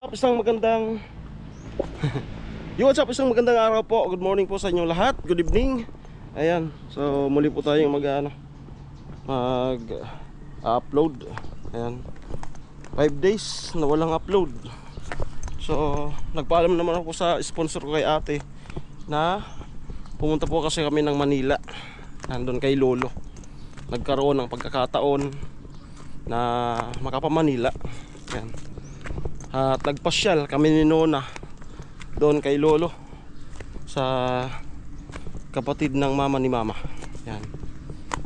Isang magandang what's up? Isang magandang araw po. Good morning po sa inyong lahat. Good evening. Ayan. So muli po tayong mag-upload. Ayan. 5 days na walang upload. So nagpaalam naman ako sa sponsor ko kay ate na pumunta po kasi kami ng Manila. Nandun kay Lolo. Nagkaroon ng pagkakataon na makapa-Manila. Ayan. At nagpasyal kami ni Nona doon kay Lolo sa kapatid ng mama ni Mama. Yan.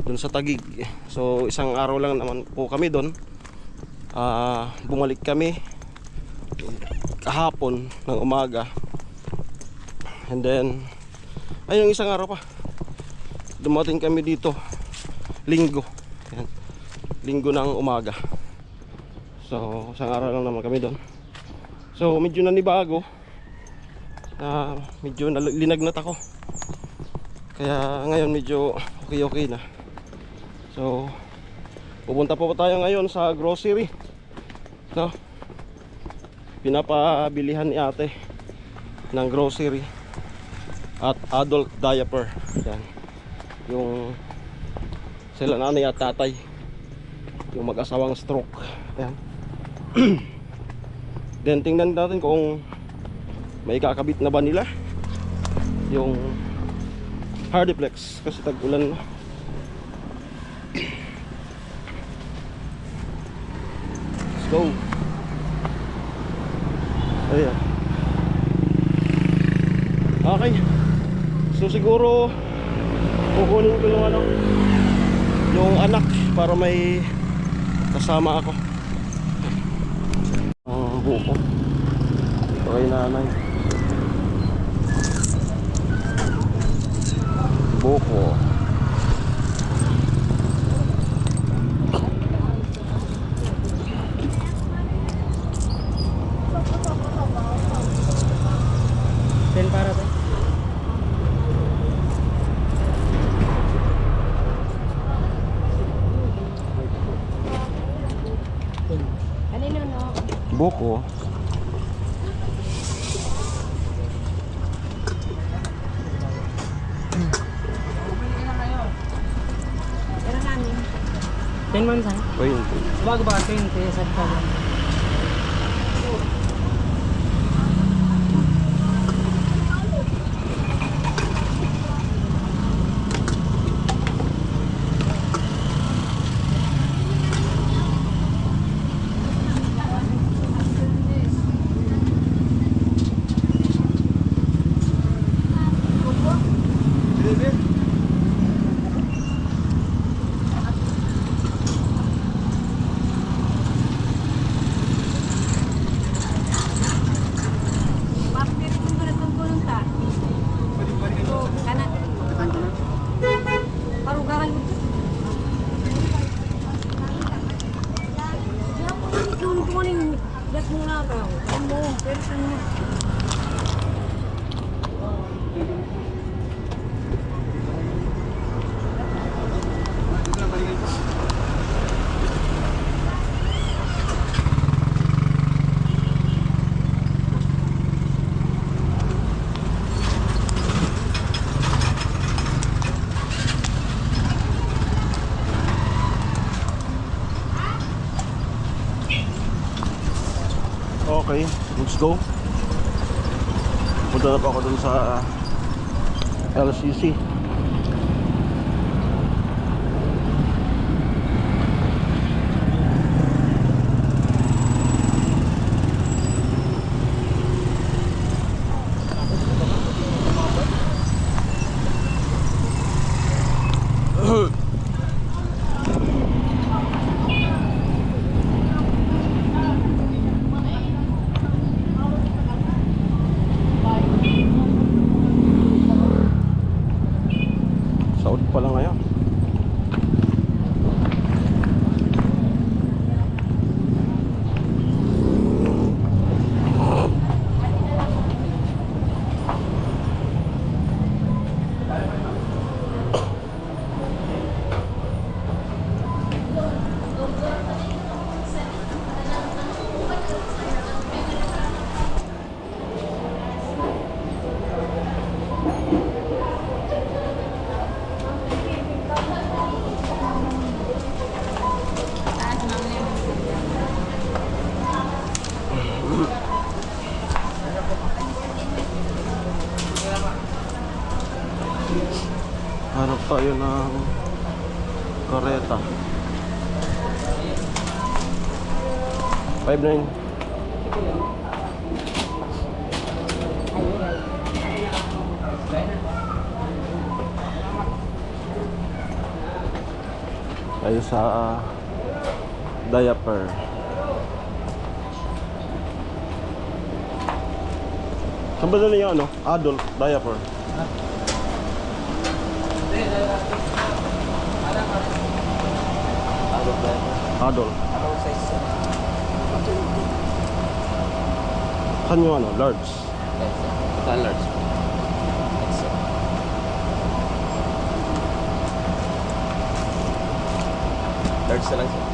Doon sa Taguig. So isang araw lang naman po kami doon. Bumalik kami kahapon ng umaga. And then ayun, isang araw pa dumating kami dito Linggo. Yan. Linggo ng umaga. So isang araw lang naman kami doon. So medyo nanibago, medyo linagnat ako. Kaya ngayon medyo okay na. So pupunta po tayo ngayon sa grocery, no? Pinapabilihan ni ate ng grocery at adult diaper. Yan. Yung sila nanay at tatay, yung mag-asawang stroke. Yan. Then tingnan natin kung may kakabit na ba nila yung Hardiplex kasi tag-ulan na. Let's go. Ayan. Okay. So siguro kukunin ko yung anak para may kasama ako. Buko ito kay nanay. Buko. Ten para ba? Kanino no? Buko. Pero namin. 10 man sa? 20. Bago ba 20 sa tagal? Okay, let's go. Punta na po ako dun sa LCC. tayo ng kareta. 5.9. Tayo sa diaper. Saan ba dali yung ano? Adult diaper. Adult. Anong size siya? Saan yung ano? Large. Ito large. XL. Large na lang siya.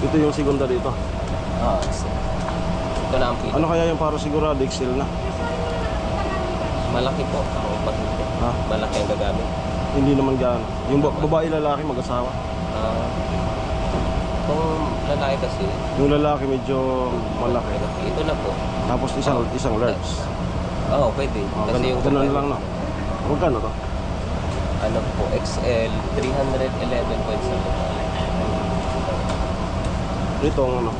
Ito yung segunda dito. XL. Ito na ang pito. Ano kaya yung para sigurado XL na? Malaki po ang pagkita. Ha? Malaki ang gagamit. Hindi naman gaano. Yung babae lalaki mag-asawa. Kung lalaki kasi, Yung lalaki medyo malaki. ito na po. Tapos isang large. Oo, pwede. Oh, Kasi yung ganun lang no. Magkano to? ano po, XL 311.7. Ito ang ano.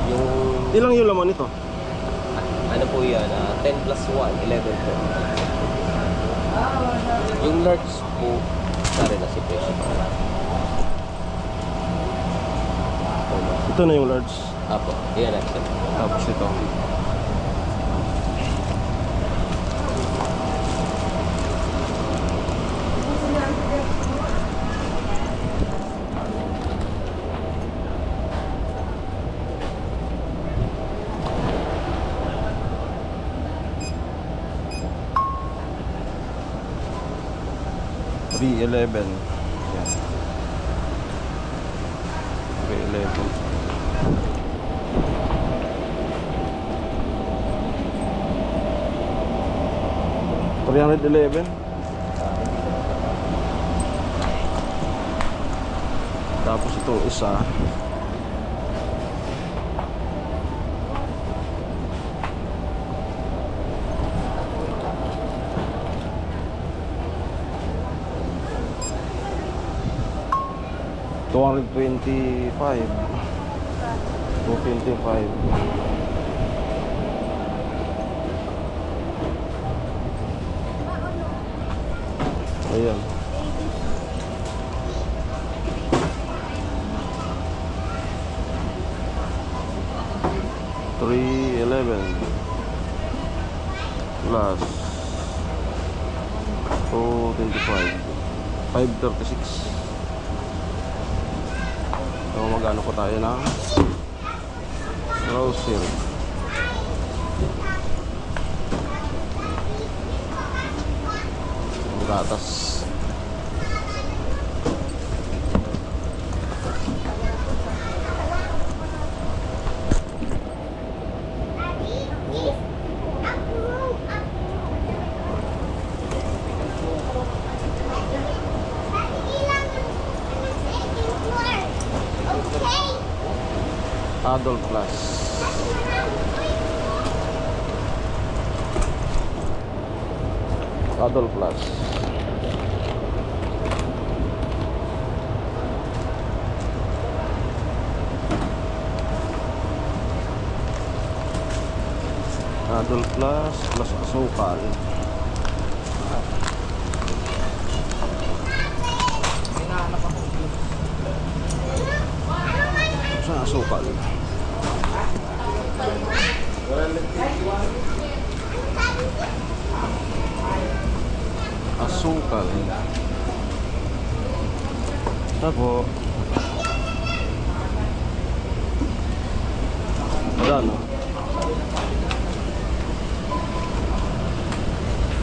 Yung Ilang yung laman nito? ano po yan, 10 plus 1, 11 po. Yung large po, sorry na si presyo pa. Ito na yung large. Apo, yan XL. Tapos ito. $311. Yan. $311. $311. Tapos itong isa $225. Ayan. $311 plus $225. $536. So magano po tayo ng grocery. Ang gatas. Adult Plus. Adult Plus. Adult Plus plus asukal. Sa asukal. Asukal. Tapo. Ano?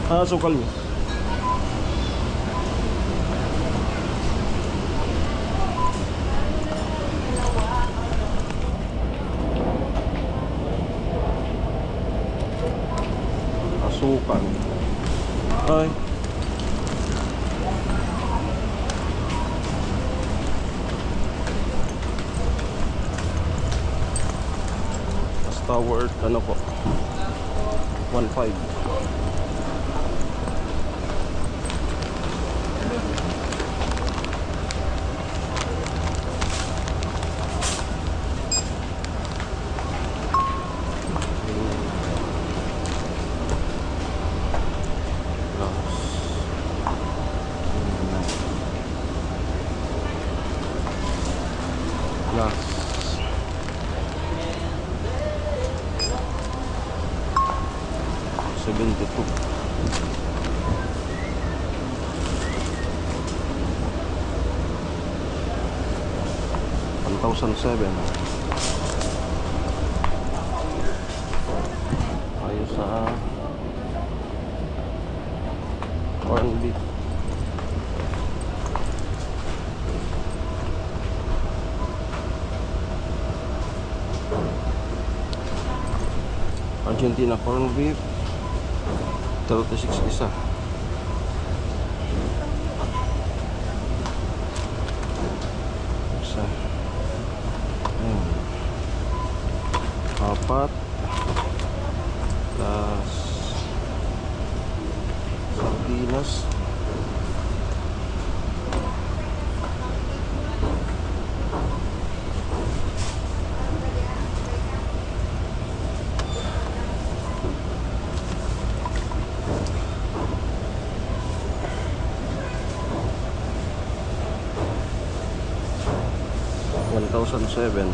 Asukal niyo. Asukal. Ay. Basta worth ano po, 1.5. 72. $1,007. Ayos sa corn beef. Argentina corn beef 36 isa. Isa. Ayan. Apat plus sardinas. $1,007.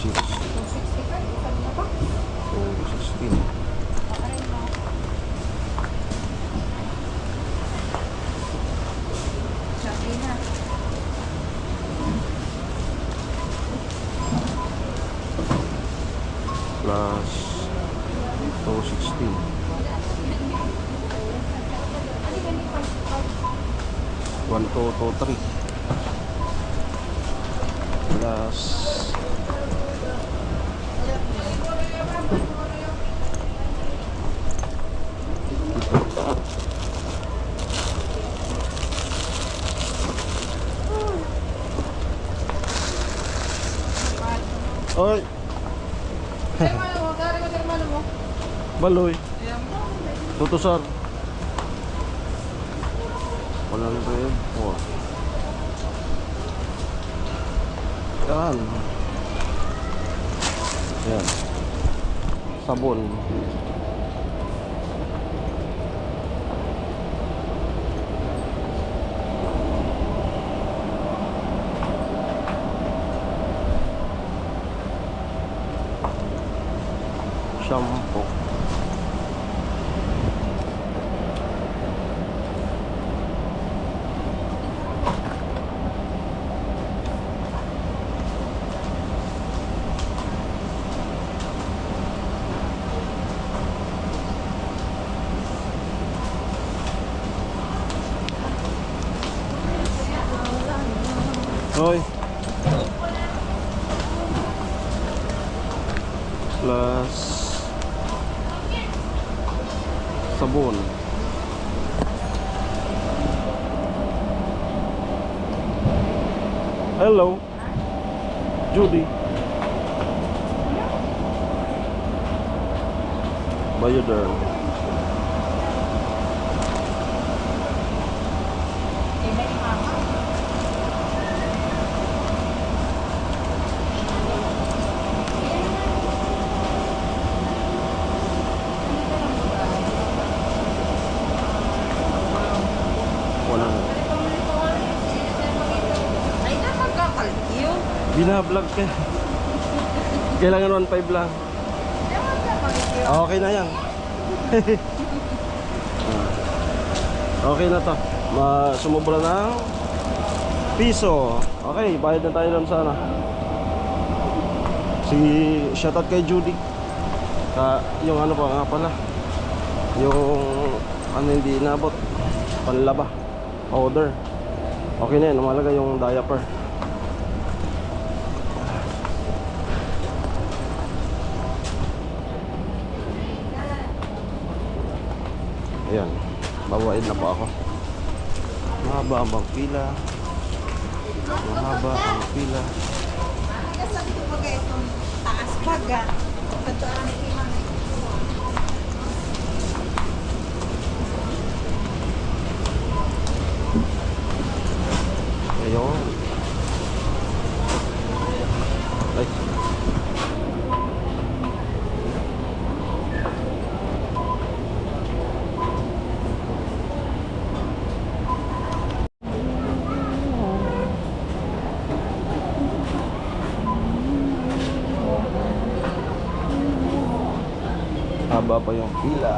Six. 16. Plus 216. 1223 plus Oy. Baloy. Tutusar. 100. Oh. Yan. Yan. Sabon. Shampoo. Hoy. Plus sabon. Hello, Judy. Bioderm. Binablog ka. Kailangan 1.5 lang. Okay na yan. Okay na to. Sumubra ng piso. Okay, bayad na tayo doon sana. Shoutout kay Judy. Yung ano pa nga pala, yung ano hindi inabot, panlaba order. Okay na yan, umalaga yung diaper. Ayan, babaid na po ako. Mahaba ang pila. Mahaba ang pila. Taas baga. Ayun. Ay. Mahaba pa yung pila.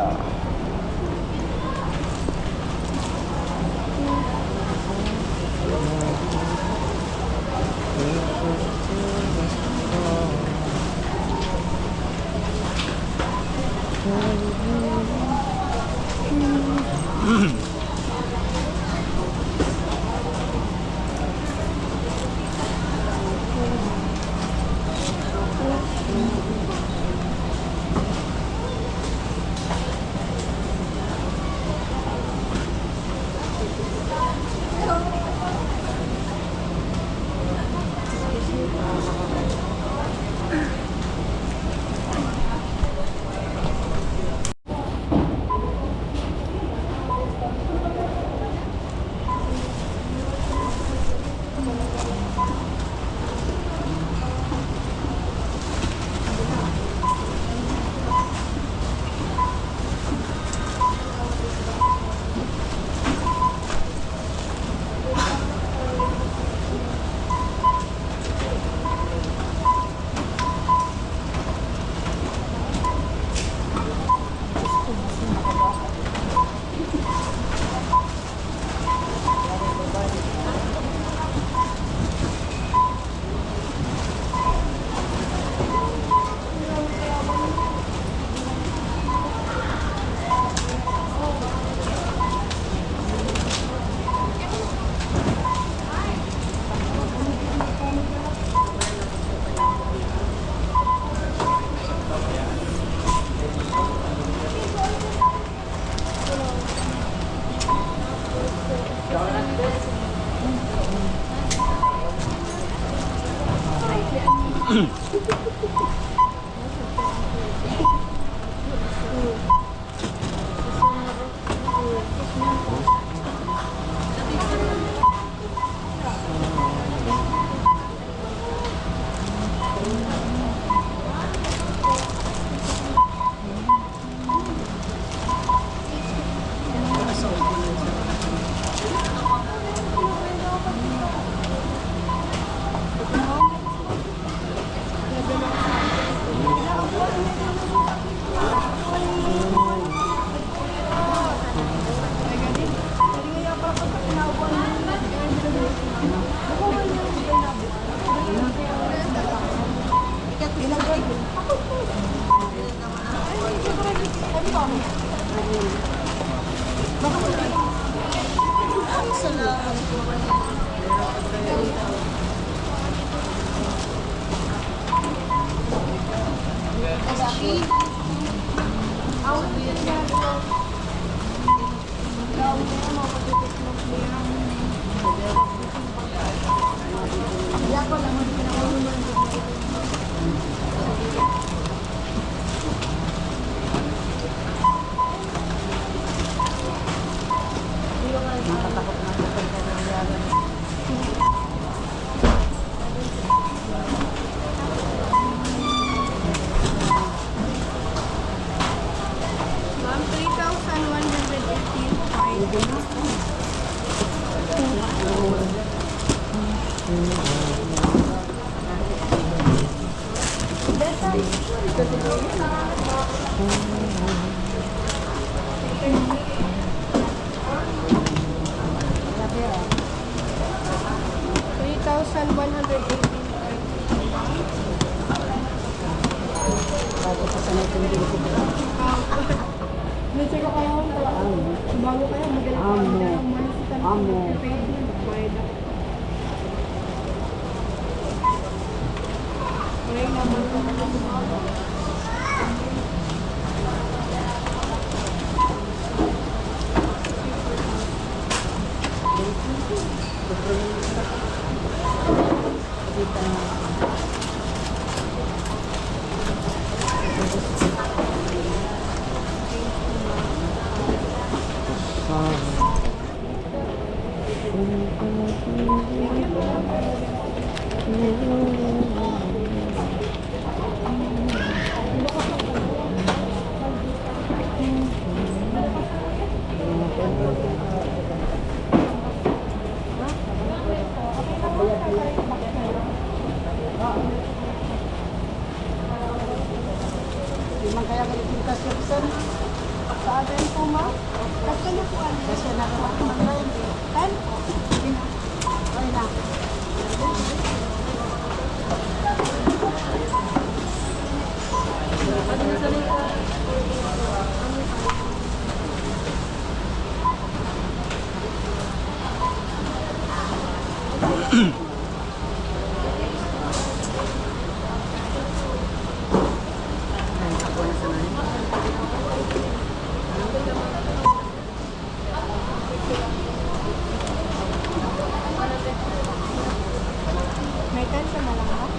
May tensa na lang ba?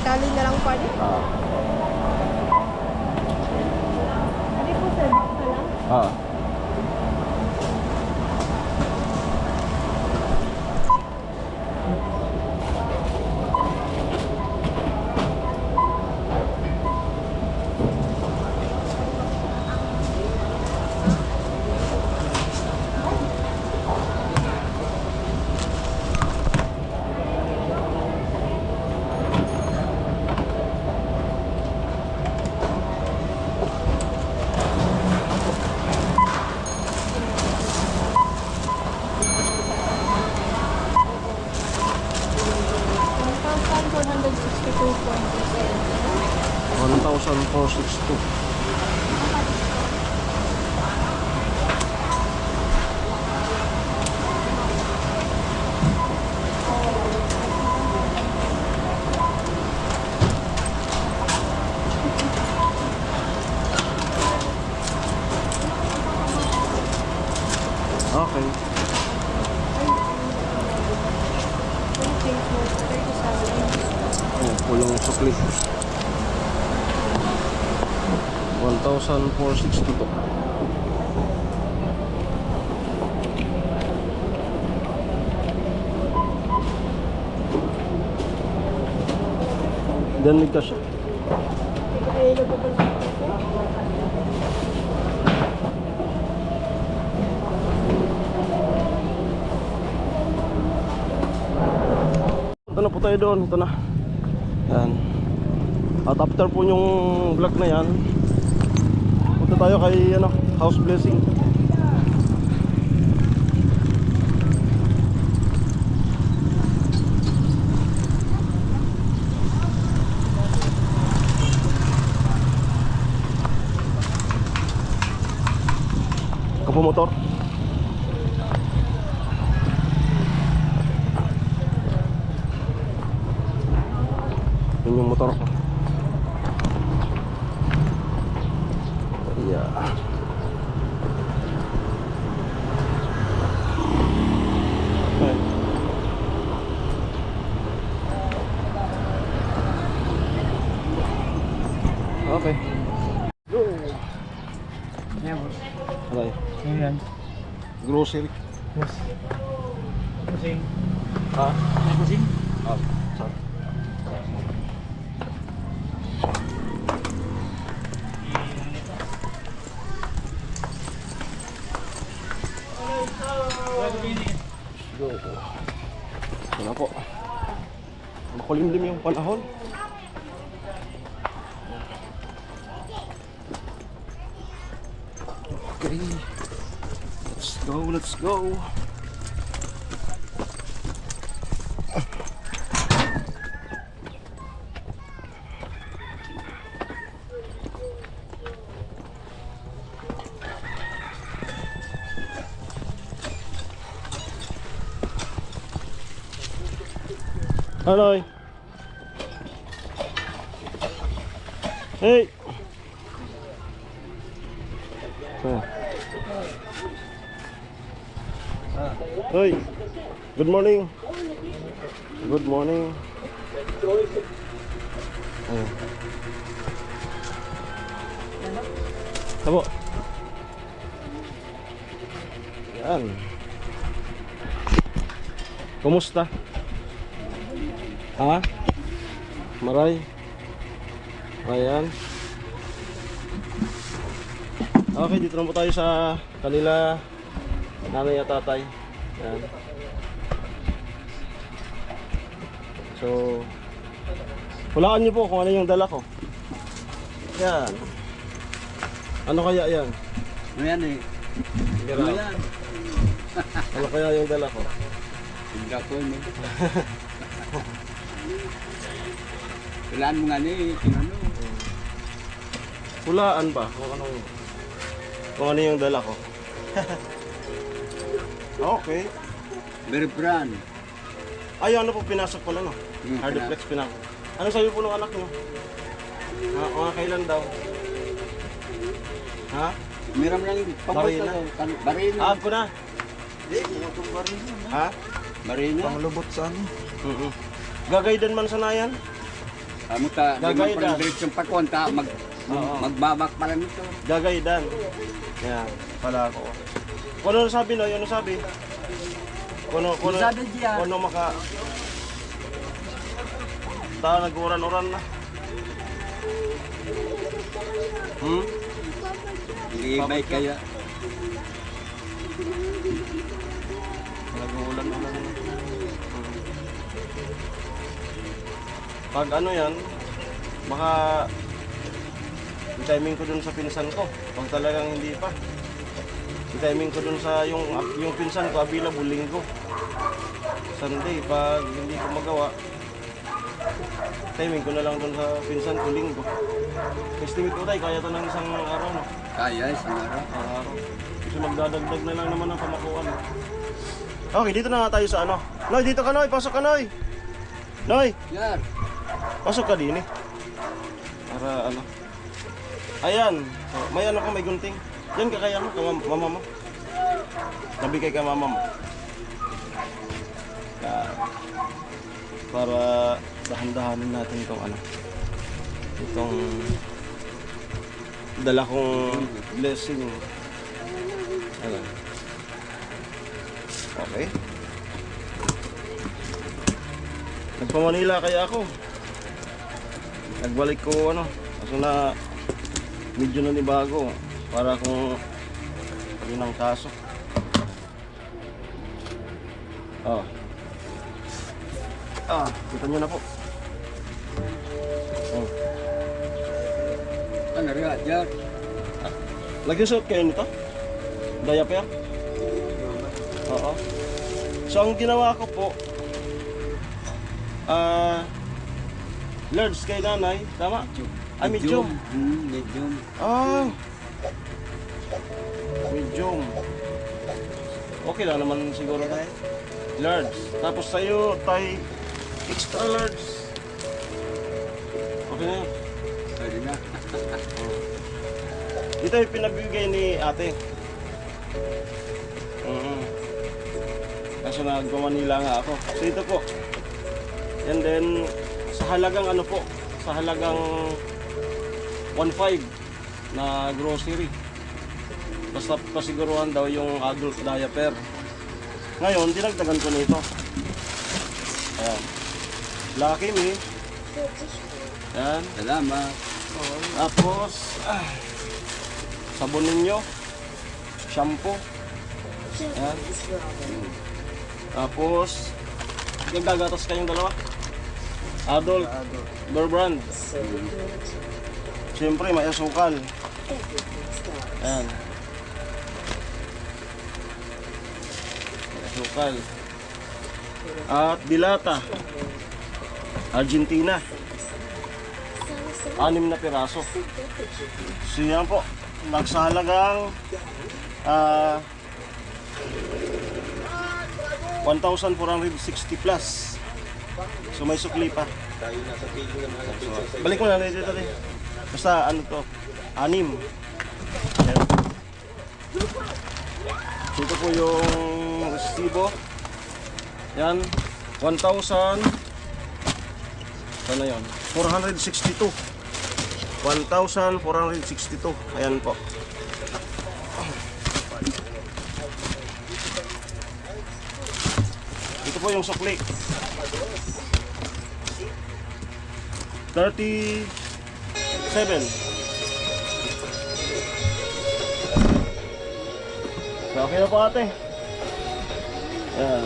Tali na lang pa rin. Ano po sir? Box na lang? $1,462. Okay. Oh, pulong sukli. 1,462. Dan may cash. Ito na po tayo doon. Ito na. Yan. At after po yung vlog na yan, punta tayo kay House Blessing. Kapo motor. Yun yung motor ko. Yeah. Okay. Okay. Go. Yeah, boss. Okay. Ayan. Grocery. Yes. Kusing. Ha? Kusing? Ah, sorry. Go. Ito na po. Makulimlim yung panahon. Okay. Let's go, let's go. Hanoy. Hey. Hoy. Good morning. Good morning. Tabo. Yan. Kumusta? Ha? Maray. Ayan. Okay, dito na po tayo sa kanila nanay at tatay. Ayan. So, hulaan niyo po kung ano yung dala ko. Yan. Ano kaya yan? Ano yan eh? Ano yan? Ano kaya yung dala ko? Hindi ako mo. Kailangan mo nga eh. Ano? Hulaan ba? Kung ano yung dala ko. Okay. Very brand. Ay, ano po pinasok ko lang, no? Hmm, Hardflex pinasok. Ano sabi po ng anak nyo? Ha? Mga kailan daw? Ha? Meron lang Barina. Barina. Aab ko na. Ha? Barina. Panglubot sa ano? Gagaydan man sanayan? Amo ta, di Gagay man na. pala diretsyon pa konta, Oo. magbabak pala nito. Gagaydan. Yan, pala ako. Kung ano sabi, no? Ano sabi? Kung Sabi diya. ano maka... Ta, nag-uran-uran na. Ibay kaya. Nag-uulan-ulan na. Pag ano yan, baka i-timing ko dun sa pinsan ko. Pag talagang hindi pa. I-timing ko dun sa yung pinsan ko, available linggo. Sunday, pag hindi ko magawa, timing ko na lang dun sa pinsan ko linggo. Estimate ko tayo, kaya to ng isang araw, no? Kaya, isang araw. Araw. Kasi magdadagdag na lang naman ang pamakuan. Okay, dito na nga tayo sa ano. Noy, dito ka Noy, pasok ka Noy. Noy, Yan. pasok ka din eh. Para ano. Ayan, so, may ano ka, may gunting. Yan ka kaya mo, kay mama mo. Nabigay ka mama mo. Yan. Para dahan-dahanin natin itong ano. Itong dala kong blessing. Ayan. Okay. Nagpa-Manila kaya ako. Nagbalik ko ano, kaso na medyo na ni bago para kung yun ang kaso. Kita nyo na po. Ano rin, Jack? Nag-suot kayo nito? Diaper? Oo. So ang ginawa ko po, large kay nanay, tama? Ah, medium. Medium. Ah, medium. Okay lang naman siguro tayo. Large. Tapos sa'yo, tayo extra large. Okay na yun. Pwede na. Ito yung pinabigay ni ate. Kaso nagpa-Manila nga ako. So ito po. And then, sa halagang ano po, sa halagang 1.5 na grocery. Basta pasiguruhan daw yung adult diaper. Ngayon, dinagdagan ko nito. Ayan. Lucky me. Ayan. Salamat. Tapos, sabon ninyo. Shampoo. Ayan. Tapos, nagdagatas kayong dalawa. Adult. Bear brand. Siyempre, may asukal. Ayan. May asukal. At dilata. Argentina. 6 na piraso. So yan po. Nagsahalagang 1,460 plus. So may sukli pa. Tayo nasa piging ng mga So, balik mo na dito rin. Basta ano to, 6. Ayan. Ito po yung resibo. Yan, 1,000. Ano yun? 462. 1,462. Ayan po. Ito po yung sukli. 37. So, okay na po ate. Ayan.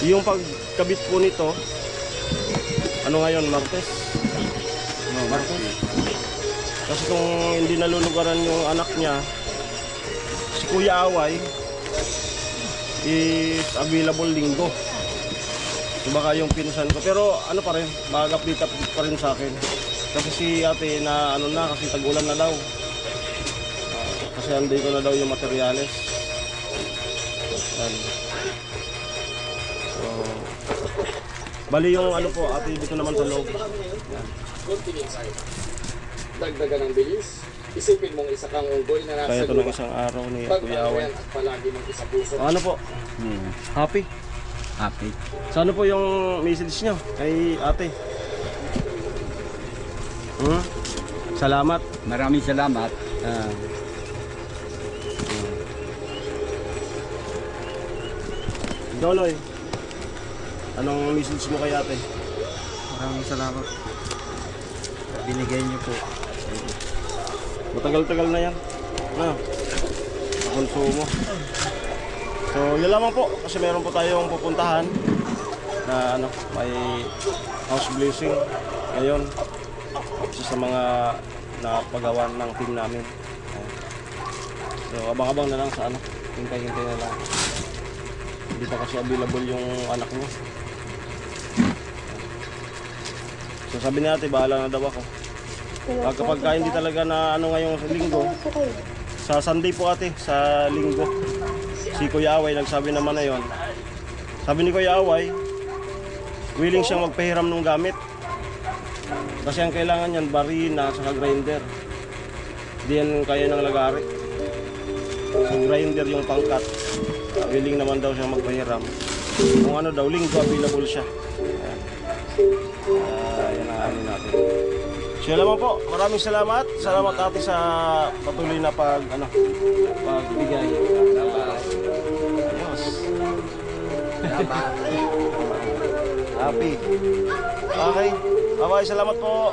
Yung pagkabit po nito, ano ngayon, Martes? No, Martes. Kasi kung hindi nalulugaran yung anak niya, si Kuya Away is available Linggo. So baka yung pinsan ko, pero ano pa rin, mag-update pa rin sa akin. Kasi si ate na ano na, kasi tag-ulan na daw. Kasi andito na daw yung materyales. Yan. So, bali yung ano po, ate dito naman sa loob. Yan. Dagdagan ng bilis. Isipin mong isa kang unggoy na nasa Kaya ito ng isang araw ni Kuya Away. at palagi mong isa puso. Ano po? Happy? Happy. So ano po yung message nyo kay ate? Salamat. Maraming salamat. Doloy, anong message mo kay ate? Maraming salamat. Binigay niyo po. Matagal-tagal na yan. Ano? Sa konsumo. So yun lamang po, kasi meron po tayong pupuntahan na ano, may house blessing ngayon. Isa sa mga napagawan ng team namin. Ayan. So abang-abang na lang sa ano, hintay-hintay na lang. Hindi pa kasi available yung anak niya. So sabi ni ate, bahala na daw ako. Kapag hindi talaga na ano ngayong linggo, sa Sunday po ate, sa linggo. Si Kuya Away nagsabi naman na yon. Sabi ni Kuya Away, willing siyang magpahiram ng gamit. Kasi ang kailangan niyan, barina, saka grinder. Hindi yan kaya ng lagari. So grinder yung pangkat. Willing naman daw siyang magpahiram. Kung ano daw, linggo available siya. Yan ang ano natin. So yun naman po, maraming salamat. Salamat ate sa patuloy na pagbigay. Ayos. Happy. Okay. Bye-bye, salamat po.